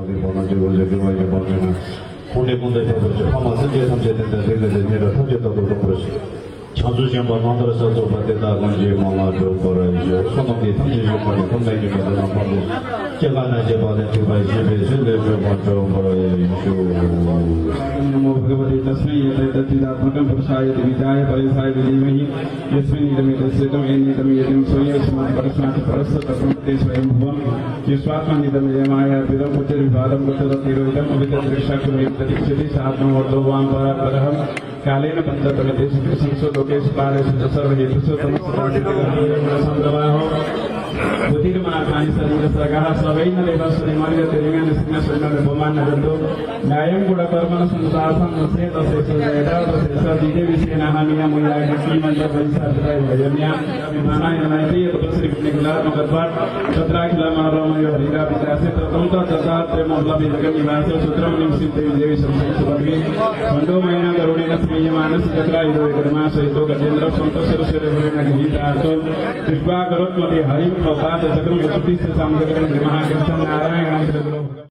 어디 보나 저거 저기 뭐 이제 보면은 군대 저거 하마 선제 삼제된다 저거 내가 터졌다고 그러지. 자주시험 만들어서 또 받대다 건지 뭐마도 거라이죠. 소nom이 탐지적으로 건강하게 만들어놓고 제가 나제 받은 제가 집에 실내서 먼저 거라이죠. नमो भगवते तस्मै यतैतच्चिदात्मकं पुरुषाय विद्याय परिसाय विधीमहि यस्मिन् इदमिदस्यतं एनिदं यदिं स्वयस्मात् परस्मात् परस्य तस्मत्ते स्वयं भुवं यस्मात्मनिदं यमायापिदं पुत्रविभादं पुत्ररतिरोहितम् अवितदृक्षाकुमेव तदिक्षति सात्मवर्धो वां परापरहं कालेन पञ्चप्रगतेषु कृष्णसु लोकेषु कालेषु सर्वहेतुषु तमस्सदादितगणसंप्रवाहो बुद्धिर्मार्गाणि सर्वसगाः सवैन देवस्वनिमर्य तेरिङ्गानि सिंहस्वैन भूमान् नदन्तो न्यायं गुणकर्मण संसासं नसे तसेषु वेदातसेषु दिदेविसेनाः नियमयागीमन्तपरिसारिताय भजन्या विमानाय नयति यतश्रीविघ्नकुलात्मकत्वात् तत्राखिलमनोरमयो हरिरापितासे ततं तत्रात्रेमोल्लभिजगन्निवासो सूत्रं निंसिते देवी संसुपद्वी खण्डोमयेन करुणेन स्मीयमानस्य तत्रायुधो कर्माशयितो गजेन्द्र सन्तोषरसेन गीतार्थो कृष्णा करोत्मते हरिं प्रसाद चक्रं यशुति सामग्रं महाकृष्ण नारायण